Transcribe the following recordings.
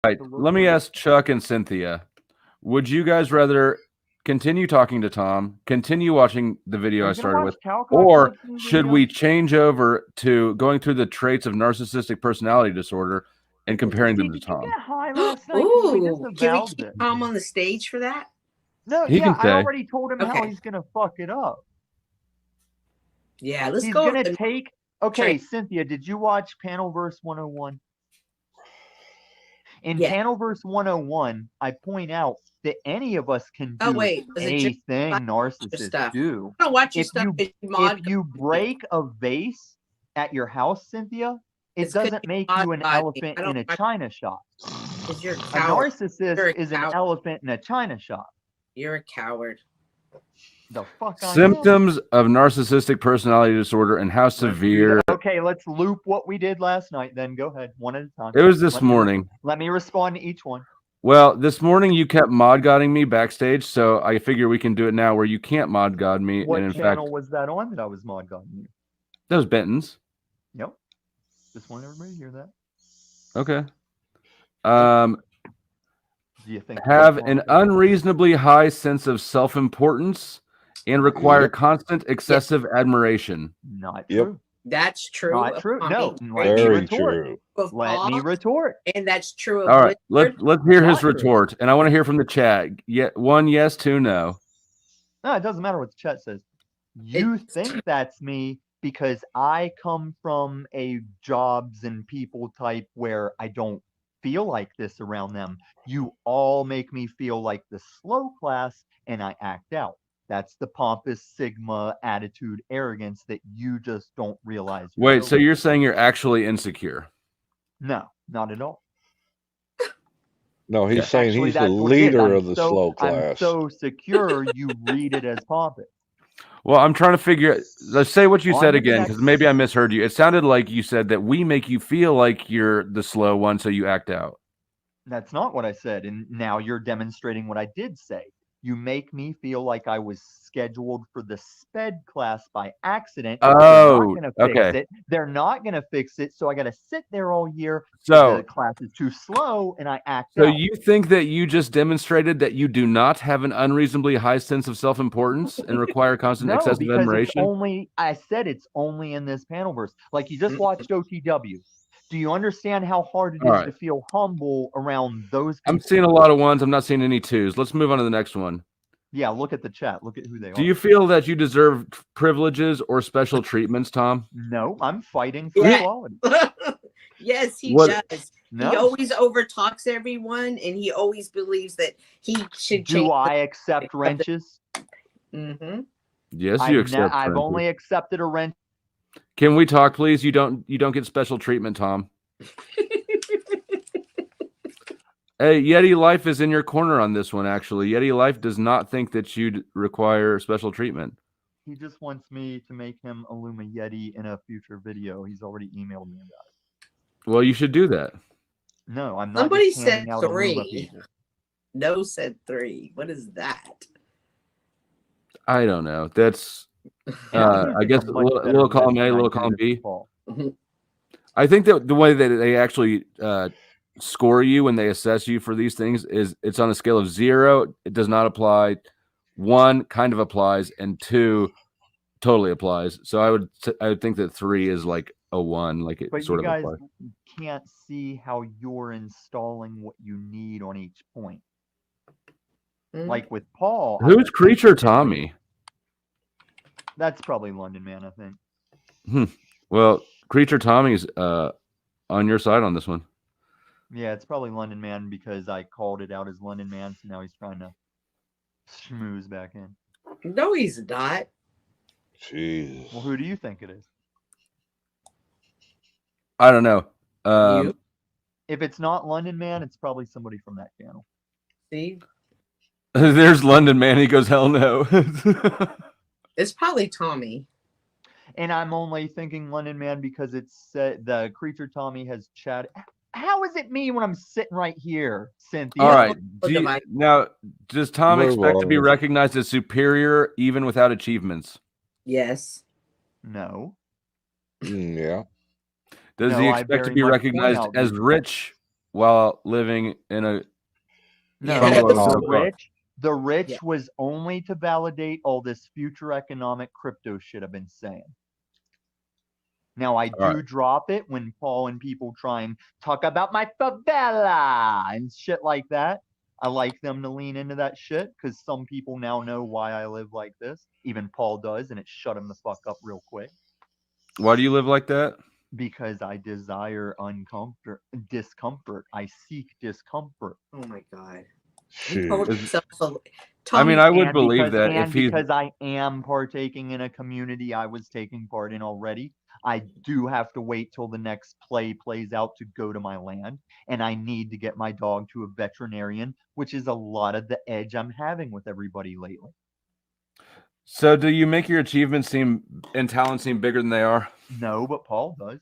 right, let me ask Chuck and Cynthia. Would you guys rather continue talking to Tom, continue watching the video I started with, or should we change over to going through the traits of narcissistic personality disorder and comparing them to Tom? Did you get high last night? Ooh, can we keep Tom on the stage for that? No, He can I stay. already told him how he's gonna fuck it up. Yeah, let's He's go. gonna take. Okay, Cynthia, did you watch Panelverse 101? In Panelverse 101, I point out that any of us can do anything narcissists do. I don't watch your stuff. If you break a vase at your house, Cynthia, it doesn't make you an elephant in a china shop. A narcissist is an elephant in a china shop. You're a coward. The fuck Symptoms of narcissistic personality disorder and how severe. Okay, let's loop what we did last night. Then go ahead, one at a time. It was this morning. Let me respond to each one. Well, this morning you kept mod godding me backstage, so I figure we can do it now where you can't mod god me. What and in channel fact, was that on that I was mod godding you? That was Benton's. Yep. Just want everybody to hear that. Okay. Do you think have an unreasonably high sense of self-importance and require constant excessive admiration? Not true. That's true. Not true. No. Very true. Let me retort. And that's true. All right. Let's hear his retort, and I want to hear from the chat. One yes, two no. No, it doesn't matter what the chat says. You think that's me because I come from a jobs and people type where I don't feel like this around them. You all make me feel like the slow class and I act out. That's the pompous Sigma attitude arrogance that you just don't realize. Wait, so you're saying you're actually insecure? No, not at all. No, he's saying he's the leader of the slow class. I'm so secure you read it as pompous. Well, I'm trying to figure. Let's say what you said again, because maybe I misheard you. It sounded like you said that we make you feel like you're the slow one, so you act out. That's not what I said, and now you're demonstrating what I did say. You make me feel like I was scheduled for the SPED class by accident. Oh, okay. They're not going to fix it, so I got to sit there all year. So the class is too slow, and I act out. So out. you think that you just demonstrated that you do not have an unreasonably high sense of self-importance and require constant excessive admiration? I said it's only in this Panelverse. Like you just watched OTW. Do you understand how hard it is to feel humble around those people? I'm seeing a lot of ones. I'm not seeing any twos. Let's move on to the next one. Yeah, look at the chat. Look at who they are. Do you feel that you deserve privileges or special treatments, Tom? No, I'm fighting for equality. Yes, he does. No. He always overtalks everyone, and he always believes that he should change. Do I accept wrenches? Mm-hmm. Yes, you accept. I've only accepted a wrench. Can we talk, please? You don't get special treatment, Tom. Hey, Yeti Life is in your corner on this one, actually. Yeti Life does not think that you'd require special treatment. He just wants me to make him Illuma Yeti in a future video. He's already emailed me about it. Well, you should do that. No, I'm not. Somebody said 3. No said 3. What is that? I don't know. That's... I guess a little column A, a little column B. I think that the way that they actually score you when they assess you for these things is it's on a scale of 0, it does not apply, 1 kind of applies, and 2 totally applies. So I would think that 3 is like a 1, like it sort of applies. But you guys can't see how you're installing what you need on each point. Like with Paul. Who's Creature Tommy? That's probably London Man, I think. Well, Creature Tommy's on your side on this one. Yeah, it's probably London Man because I called it out as London Man, so now he's trying to schmooze back in. No, he's not. Jeez. Well, who do you think it is? I don't know. You? If it's not London Man, it's probably somebody from that channel. See? There's London Man. He goes, hell no. It's probably Tommy. And I'm only thinking London Man because it's the Creature Tommy has chatted. How is it me when I'm sitting right here, Cynthia? All right. Now, does Tom expect to be recognized as superior even without achievements? Yes. No. Yeah. Does he expect to be recognized as rich while living in a No, the rich was only to validate all this future economic crypto shit I've been saying. Now, I do drop it when Paul and people try and talk about my favela and shit like that. I like them to lean into that shit because some people now know why I live like this. Even Paul does, and it shut him the fuck up real quick. Why do you live like that? Because I desire discomfort. I seek discomfort. Oh my God. Shoot. I mean, I would believe that if he... because I am partaking in a community I was taking part in already, I do have to wait till the next play plays out to go to my land, and I need to get my dog to a veterinarian, which is a lot of the edge I'm having with everybody lately. So do you make your achievements and talents seem bigger than they are? No, but Paul does.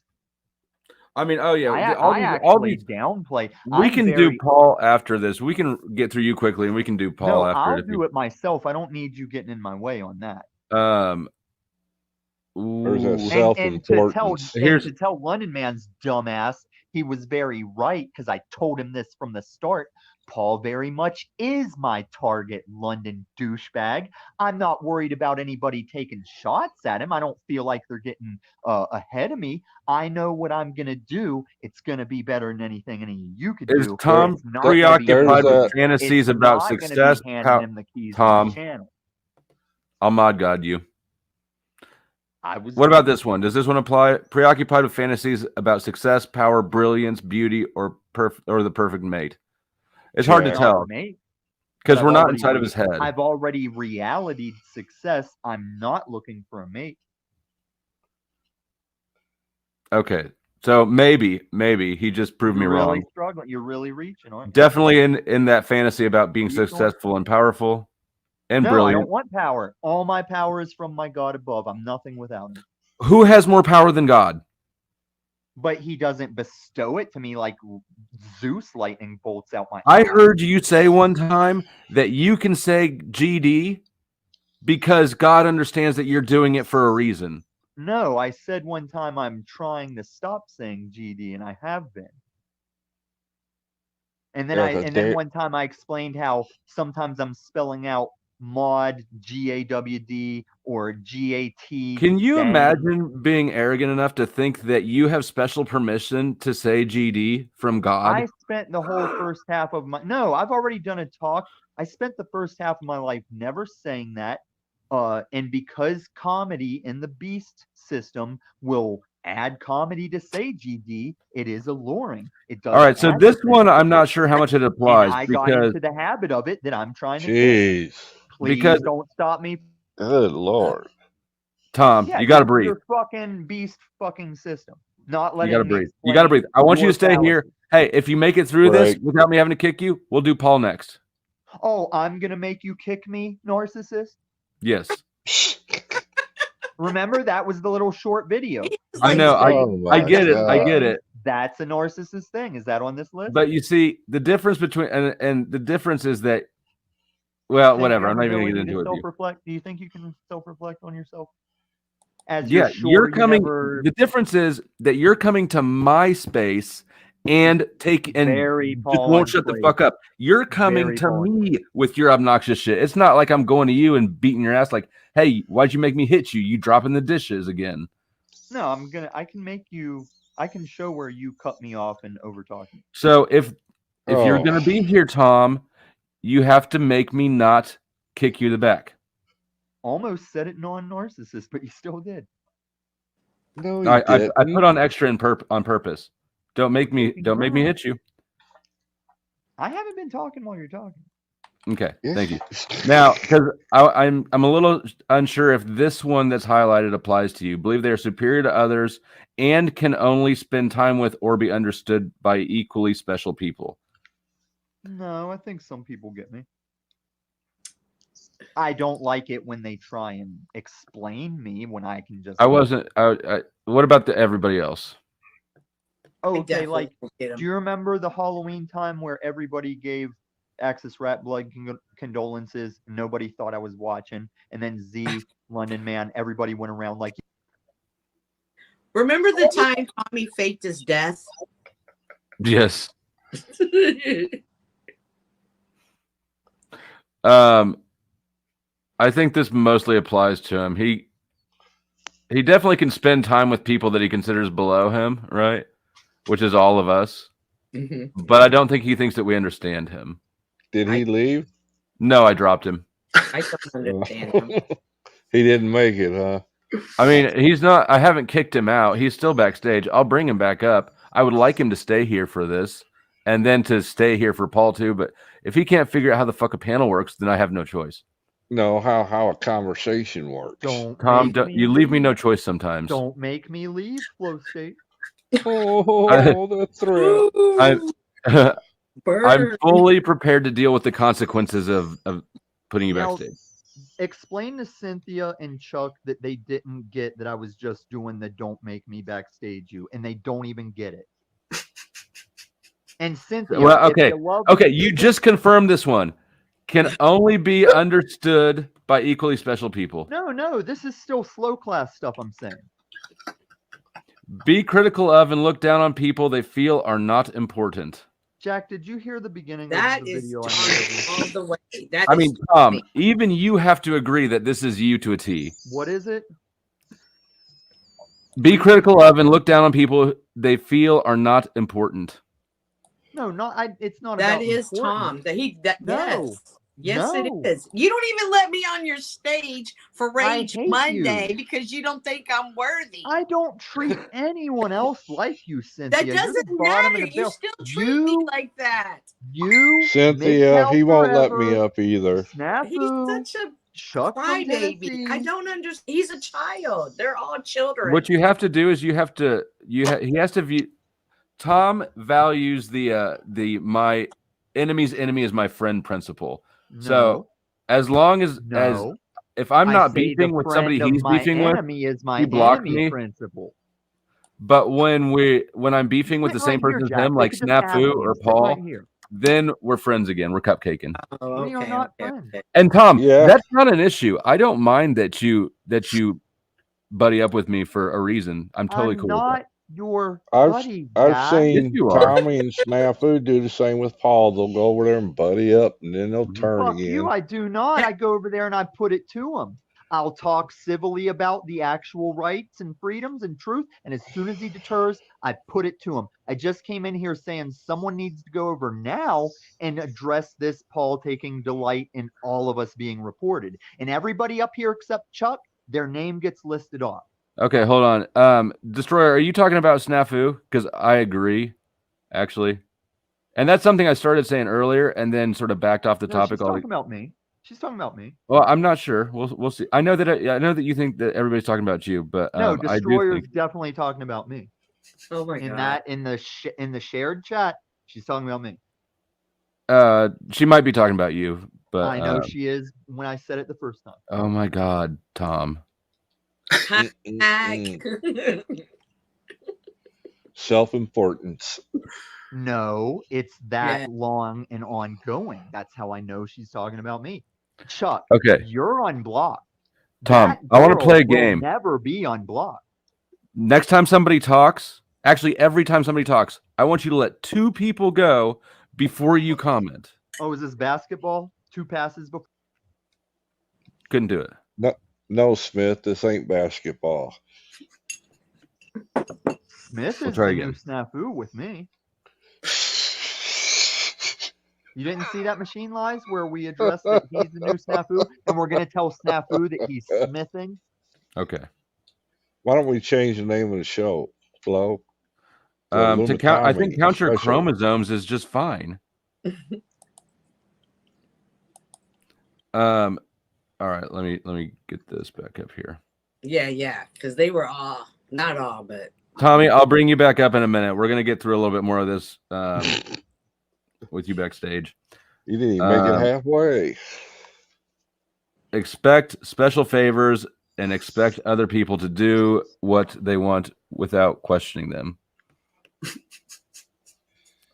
I mean, oh yeah, I actually downplay. We can do Paul after this. We can get through you quickly, and we can do Paul after. I'll do it myself. I don't need you getting in my way on that. There's a self-importance. To tell London Man's dumbass, he was very right because I told him this from the start. Paul very much is my target, London douchebag. I'm not worried about anybody taking shots at him. I don't feel like they're getting ahead of me. I know what I'm going to do. It's going to be better than anything any of you could do. Is Tom preoccupied with fantasies about success? Tom, I'll mod God you. What about this one? Does this one apply? Preoccupied with fantasies about success, power, brilliance, beauty, or the perfect mate? It's hard to tell because we're not inside of his head. I've already realitied success. I'm not looking for a mate. Okay, so maybe he just proved me wrong. Really struggling. You're really reaching, aren't you? Definitely in that fantasy about being successful and powerful and brilliant. I don't want power. All my power is from my God above. I'm nothing without him. Who has more power than God? But he doesn't bestow it to me like Zeus lightning bolts out my I heard you say one time that you can say GD because God understands that you're doing it for a reason. No, I said one time I'm trying to stop saying GD, and I have been. And then one time I explained how sometimes I'm spelling out mod GAWD or GAT. Can you imagine being arrogant enough to think that you have special permission to say GD from God? I spent the whole first half of my I've already done a talk. I spent the first half of my life never saying that. And because comedy in the beast system will add comedy to say GD, it is alluring. It does. All right, so this one I'm not sure how much it applies. I got into the habit of it that I'm trying to Jeez. Please don't stop me. Good Lord. Tom, you got to breathe. Your fucking beast fucking system. Not letting you got to breathe. You got to breathe. I want you to stay here. Hey, if you make it through this without me having to kick you, we'll do Paul next. Oh, I'm going to make you kick me, narcissist? Yes. Remember, that was the little short video. I know. I get it. I get it. That's a narcissist thing. Is that on this list? But you see, the difference between and the difference is that, well, whatever. I'm not even going to get into it. Self-reflect. Do you think you can self-reflect on yourself? You're coming. The difference is that you're coming to my space and just won't shut the fuck up. You're coming to me with your obnoxious shit. It's not like I'm going to you and beating your ass like, hey, why'd you make me hit you? You dropping the dishes again. No, I can show where you cut me off and over talking. So if you're gonna be here, Tom, you have to make me not kick you in the back. Almost said it non-narcissist, but you still did. No, I put on extra on purpose. Don't make me hit you. I haven't been talking while you're talking. Okay, thank you. Now, because I'm a little unsure if this one that's highlighted applies to you. Believe they are superior to others and can only spend time with or be understood by equally special people. No, I think some people get me. I don't like it when they try and explain me when I can just. What about everybody else? Okay, like, do you remember the Halloween time where everybody gave Axis Rat Blood condolences? Nobody thought I was watching, and then London Man, everybody went around like. Remember the time Tommy faked his death? Yes. I think this mostly applies to him. He definitely can spend time with people that he considers below him, right? Which is all of us. Mm-hmm. But I don't think he thinks that we understand him. Did he leave? No, I dropped him. I don't understand him. He didn't make it, huh? I mean, he's not. I haven't kicked him out. He's still backstage. I'll bring him back up. I would like him to stay here for this, and then to stay here for Paul too. But if he can't figure out how the fuck a panel works, then I have no choice. No, how a conversation works. Tom, you leave me no choice sometimes. Don't make me leave, Flow State. Oh, the threat. I'm fully prepared to deal with the consequences of putting you backstage. Explain to Cynthia and Chuck that they didn't get that I was just doing the don't make me backstage you, and they don't even get it. And Cynthia, well, okay, you just confirmed this one can only be understood by equally special people. No, this is still slow class stuff I'm saying. Be critical of and look down on people they feel are not important. Jack, did you hear the beginning that of the video? All the way. I mean, Tom, even you have to agree that this is you to a T. What is it? Be critical of and look down on people they feel are not important. No, it's not. That about is important. Tom. No. Yes, it is. You don't even let me on your stage for Rage Monday because you don't think I'm worthy. I don't treat anyone else like you, Cynthia. That doesn't matter. You still treat me like that. Cynthia, he won't let me up either. Snafu. He's such a crybaby. I don't understand. He's a child. They're all children. What you have to do is he has to view. Tom values the my enemy's enemy is my friend principle. No. So as long as if I'm not beefing with somebody he's beefing with, he blocks me. Principle. But when I'm beefing with the same person as him, like Snafu or Paul, then we're friends again. We're cupcaking. Oh, we are not friends. And Tom, that's not an issue. I don't mind that you buddy up with me for a reason. I'm totally cool with that. I've seen Tommy and Snafu do the same with Paul. They'll go over there and buddy up, and then they'll turn Fuck again. You, I do not. I go over there and I put it to him. I'll talk civilly about the actual rights and freedoms and truth, and as soon as he deters, I put it to him. I just came in here saying someone needs to go over now and address this Paul taking delight in all of us being reported. And everybody up here except Chuck, their name gets listed off. Okay, hold on. Destroyer, are you talking about Snafu? Because I agree, actually. And that's something I started saying earlier and then sort of backed off the topic. She's talking about me. She's talking about me. Well, I'm not sure. We'll see. I know that you think that everybody's talking about you, but no, Destroyer's definitely talking about me. Oh my god! In the shared chat, she's talking about me. She might be talking about you, but I know she is when I said it the first time. Oh my god, Tom. Self-importance. No, it's that long and ongoing. That's how I know she's talking about me. Chuck, okay, you're unblocked. Tom, I want to play a game. Never be unblocked. Next time somebody talks, actually every time somebody talks, I want you to let 2 people go before you comment. Oh, is this basketball? 2 passes before? Couldn't do it. No, Smith, this ain't basketball. Smith is the new Snafu with me. You didn't see that Machine Lies where we addressed that he's the new Snafu and we're going to tell Snafu that he's smithing? Okay. Why don't we change the name of the show, Flo? To count, I think count your chromosomes is just fine. All right, let me get this back up here. Yeah, because they were all, not all, but Tommy, I'll bring you back up in a minute. We're gonna get through a little bit more of this with you backstage. You didn't even make it halfway. Expect special favors and expect other people to do what they want without questioning them.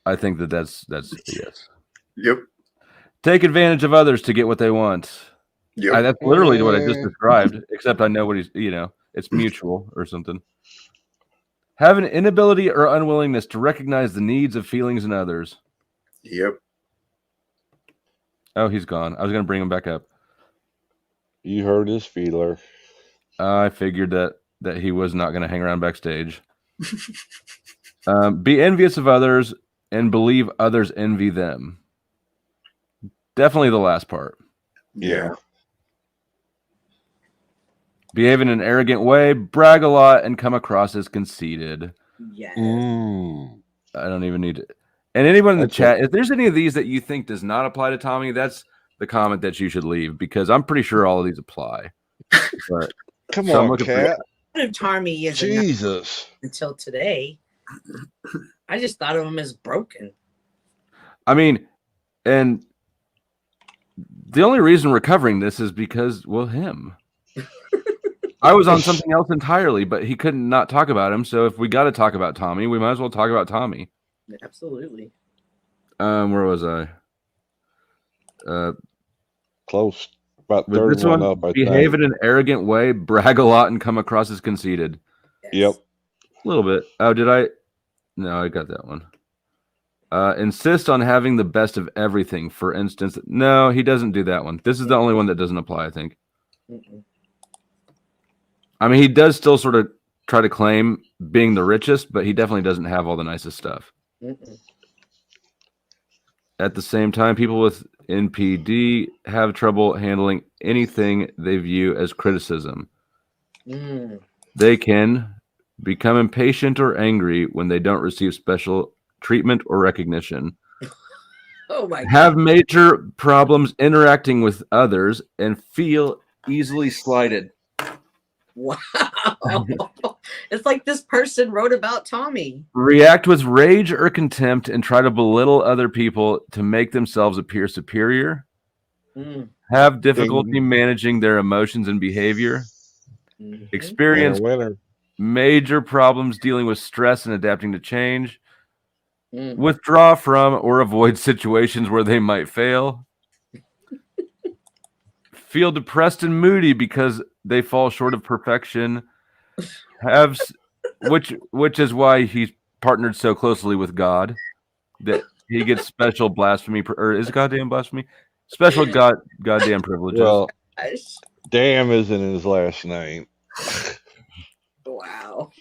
I think that's yes. Yep. Take advantage of others to get what they want. Yep. That's literally what I just described, except I know what he's, it's mutual or something. Have an inability or unwillingness to recognize the needs of feelings in others. Yep. Oh, he's gone. I was going to bring him back up. You heard his feeler. I figured that he was not going to hang around backstage. Be envious of others and believe others envy them. Definitely the last part. Yeah. Behave in an arrogant way, brag a lot, and come across as conceited. Yes. I don't even need to. And anyone in the chat, if there's any of these that you think does not apply to Tommy, that's the comment that you should leave, because I'm pretty sure all of these apply. But come on, Cat. Tommy is Jesus. Until today, I just thought of him as broken. I mean, and the only reason we're covering this is because, well, him. I was on something else entirely, but he couldn't not talk about him. So if we got to talk about Tommy, we might as well talk about Tommy. Absolutely. Where was I? Close. About third one up, I behave think. in an arrogant way, brag a lot, and come across as conceited. Yes. Yep. A little bit. Oh, did I? No, I got that one. Insist on having the best of everything. For instance, no, he doesn't do that one. This is the only one that doesn't apply, I think. I mean, he does still sort of try to claim being the richest, but he definitely doesn't have all the nicest stuff. At the same time, people with NPD have trouble handling anything they view as criticism. They can become impatient or angry when they don't receive special treatment or recognition. Oh my God. Have major problems interacting with others and feel easily slighted. Wow. It's like this person wrote about Tommy. React with rage or contempt and try to belittle other people to make themselves appear superior. Have difficulty managing their emotions and behavior. Experience major problems dealing with stress and adapting to change. Withdraw from or avoid situations where they might fail. Feel depressed and moody because they fall short of perfection. Which is why he's partnered so closely with God, that he gets special blasphemy, or is it goddamn blasphemy? Special goddamn privileges. Well, damn isn't his last name. Wow.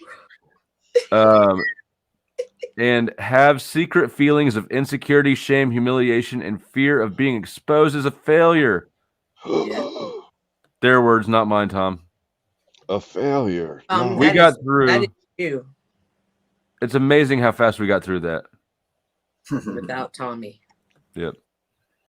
And have secret feelings of insecurity, shame, humiliation, and fear of being exposed as a failure. Their words, not mine, Tom. A failure. We got through. That is you. It's amazing how fast we got through that. Without Tommy. Yep.